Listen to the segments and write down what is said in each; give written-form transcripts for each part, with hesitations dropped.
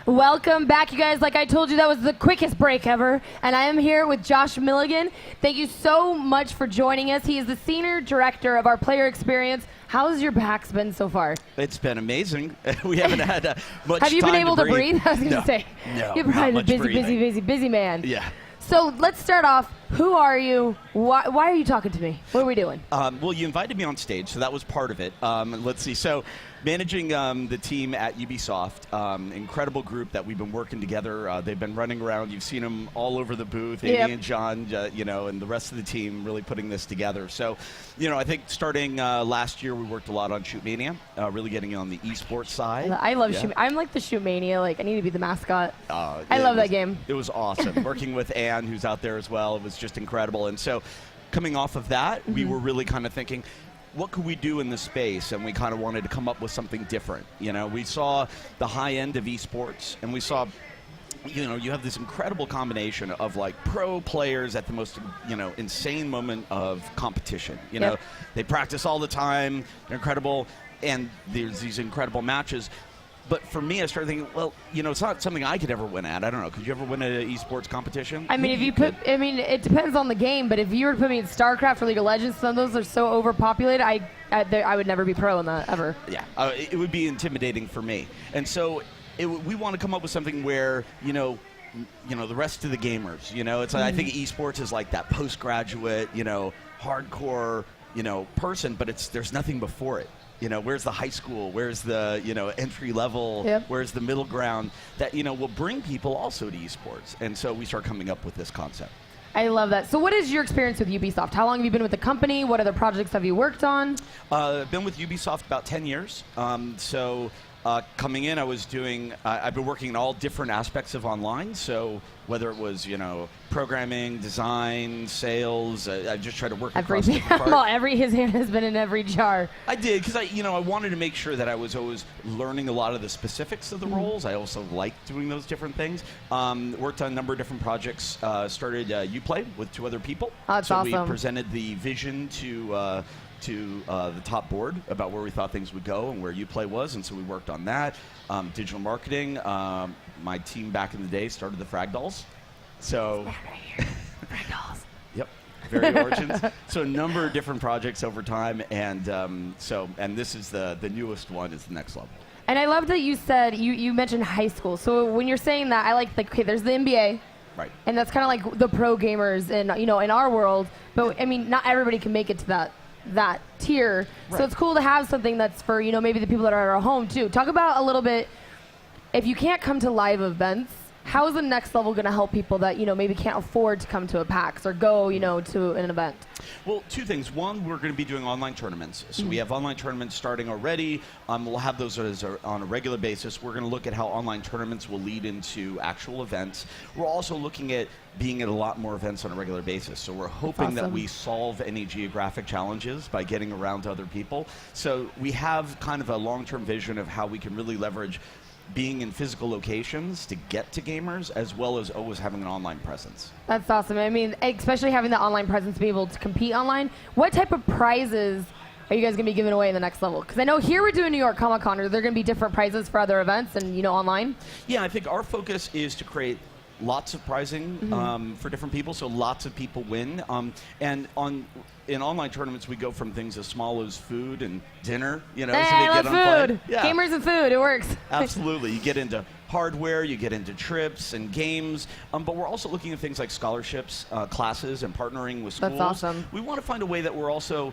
Welcome back, you guys. Like I told you, that was the quickest break ever. And I am here with Josh Milligan. Thank you so much for joining us. He is the Senior Director of our player experience. How's your PAX been so far? It's been amazing. We haven't had much time Have you been able to breathe? I was going to No, say. no, You're not probably a much busy, breathing. busy man. Yeah. So let's start off. Who are you? Why are you talking to me? What are we doing? Well, you invited me on stage, so that was part of it. Let's see. So managing the team at Ubisoft, incredible group that we've been working together. They've been running around. You've seen them all over the booth, Amy and John, and the rest of the team really putting this together. So, I think starting last year, we worked a lot on Shoot Mania, really getting on the esports side. I love Shoot. I'm like the Shoot Mania. Like, I need to be the mascot. I love that game. It was awesome. Working with Anne, who's out there as well, it was just incredible. And so coming off of that, we were really kind of thinking, what could we do in this space? And we kind of wanted to come up with something different. We saw the high end of esports, and we saw, you have this incredible combination of like pro players at the most, insane moment of competition. They practice all the time, they're incredible, and there's these incredible matches. But for me, I started thinking, well, it's not something I could ever win at. I don't know. Could you ever win an esports competition? I mean, it depends on the game. But if you were to put me in StarCraft or League of Legends, some of those are so overpopulated. I would never be pro in that ever. Yeah, it would be intimidating for me. And so we want to come up with something where the rest of the gamers. It's I think esports is like that postgraduate, hardcore, person, but there's nothing before it. Where's the high school? Where's the, entry level? Yep. Where's the middle ground that, will bring people also to esports? And so we start coming up with this concept. I love that. So what is your experience with Ubisoft? How long have you been with the company? What other projects have you worked on? I've been with Ubisoft about 10 years. Coming in, I've been working in all different aspects of online. So whether it was, programming, design, sales, I just try to work across different parts. His hand has been in every jar. I did, because I wanted to make sure that I was always learning a lot of the specifics of the roles. I also liked doing those different things. Worked on a number of different projects. Started Uplay with 2 other people. That's awesome. So we presented the vision to the top board about where we thought things would go and where Uplay was, and so we worked on that. Digital marketing. My team back in the day started the Frag Dolls. So, Frag Dolls. Yep, very origins. So a number of different projects over time, and this is the newest one is the next level. And I love that you said you mentioned high school. So when you're saying that, I like okay, there's the NBA. Right. And that's kind of like the pro gamers in in our world, but I mean not everybody can make it to that tier. Right. So it's cool to have something that's for, maybe the people that are at home too. Talk about a little bit, if you can't come to live events, how is the next level going to help people that, maybe can't afford to come to a PAX or go, to an event? Well, 2 things. One, we're going to be doing online tournaments. So we have online tournaments starting already. We'll have those on a regular basis. We're going to look at how online tournaments will lead into actual events. We're also looking at being at a lot more events on a regular basis. So we're hoping that we solve any geographic challenges by getting around to other people. So we have kind of a long-term vision of how we can really leverage being in physical locations to get to gamers, as well as always having an online presence. That's awesome. I mean, especially having the online presence to be able to compete online. What type of prizes are you guys going to be giving away in the next level? Because I know here we're doing New York Comic Con. Are there going to be different prizes for other events and, online? Yeah, I think our focus is to create lots of prizing for different people, so lots of people win. In online tournaments, we go from things as small as food and dinner. Hey, I love food. Yeah. Gamers and food, it works. Absolutely. You get into hardware, you get into trips and games, but we're also looking at things like scholarships, classes, and partnering with schools. That's awesome. We want to find a way that we're also,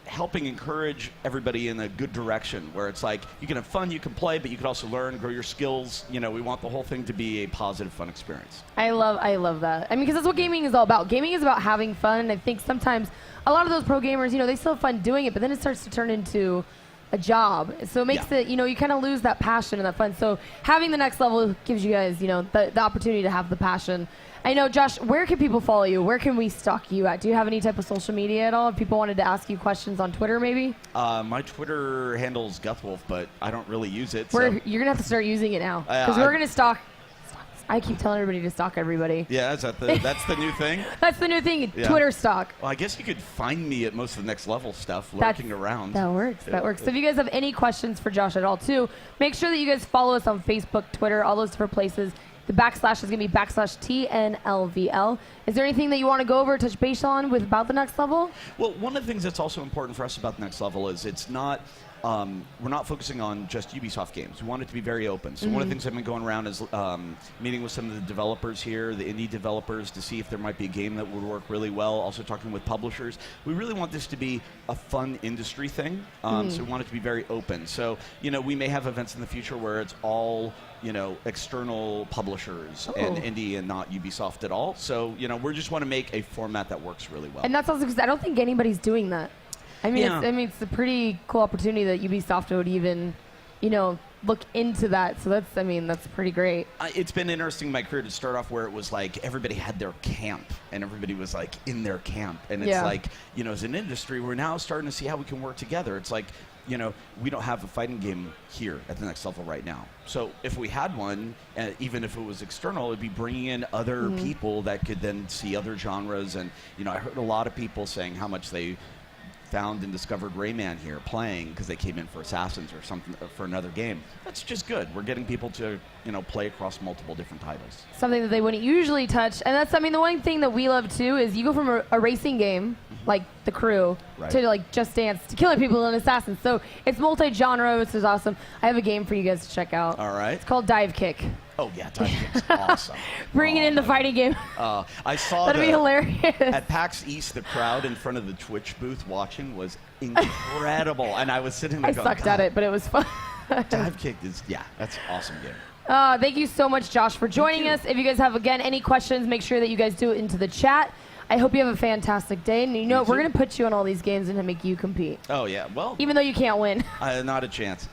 helping encourage everybody in a good direction, where it's like you can have fun, you can play, but you can also learn, grow your skills. We want the whole thing to be a positive, fun experience. I love that. I mean, because that's what gaming is all about. Gaming is about having fun, and I think sometimes a lot of those pro gamers, they still have fun doing it, but then it starts to turn into a job. So it makes it, you kind of lose that passion and that fun. So having the next level gives you guys, the opportunity to have the passion. I know, Josh, where can people follow you? Where can we stalk you at? Do you have any type of social media at all? If people wanted to ask you questions on Twitter, maybe? My Twitter handle's Guthwolf, but I don't really use it. You're going to have to start using it now, because we're going to stalk I keep telling everybody to stalk everybody. Yeah, that's the new thing? That's the new thing, Yeah. Twitter stalk. Well, I guess you could find me at most of the Next Level stuff lurking around. That works. Yeah. That works. So if you guys have any questions for Josh at all, too, make sure that you guys follow us on Facebook, Twitter, all those different places. The backslash is going to be /TNLVL. Is there anything that you want to go over, touch base on about the Next Level? Well, one of the things that's also important for us about the Next Level is it's not, we're not focusing on just Ubisoft games. We want it to be very open. So one of the things I've been going around is meeting with some of the developers here, the indie developers, to see if there might be a game that would work really well. Also talking with publishers. We really want this to be a fun industry thing. So we want it to be very open. So, we may have events in the future where it's all external publishers and indie and not Ubisoft at all. So, we just want to make a format that works really well. And that's also because I don't think anybody's doing that. I mean, Yeah. it's a pretty cool opportunity that Ubisoft would even, look into that. So that's pretty great. It's been interesting in my career to start off where it was like everybody had their camp and everybody was like in their camp. And it's like, as an industry, we're now starting to see how we can work together. It's like, we don't have a fighting game here at the Next Level right now. So if we had one, even if it was external, it'd be bringing in other people that could then see other genres. And, I heard a lot of people saying how much they found and discovered Rayman here playing because they came in for Assassins or something for another game. That's just good. We're getting people to play across multiple different titles. Something that they wouldn't usually touch. And that's, the one thing that we love too is you go from a racing game like The Crew to like Just Dance to killing people in Assassins. So it's multi-genre, which is awesome. I have a game for you guys to check out. All right. It's called Dive Kick. Oh yeah, Dive Kick's awesome. Bringing in the fighting game. I saw That'd be hilarious. At PAX East, the crowd in front of the Twitch booth watching was incredible, and I was sitting there I going, sucked at it, but it was fun. Dive Kick is, that's an awesome game. Thank you so much, Josh, for joining us. If you guys have, again, any questions, make sure that you guys do it into the chat. I hope you have a fantastic day. And we're going to put you on all these games and to make you compete. Oh, yeah. Well, even though you can't win. Not a chance.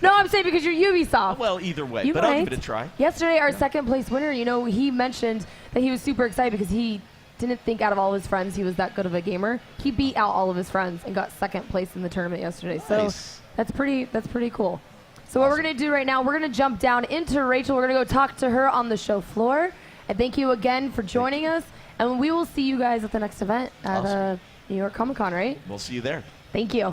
No, I'm saying because you're Ubisoft. Well, either way. You but might. I'll give it a try. Yesterday, our second place winner, he mentioned that he was super excited because he didn't think out of all of his friends he was that good of a gamer. He beat out all of his friends and got second place in the tournament yesterday. So that's pretty cool. So what we're going to do right now, we're going to jump down into Rachel. We're going to go talk to her on the show floor. And thank you again for joining us. And we will see you guys at the next event at New York Comic Con, right? We'll see you there. Thank you.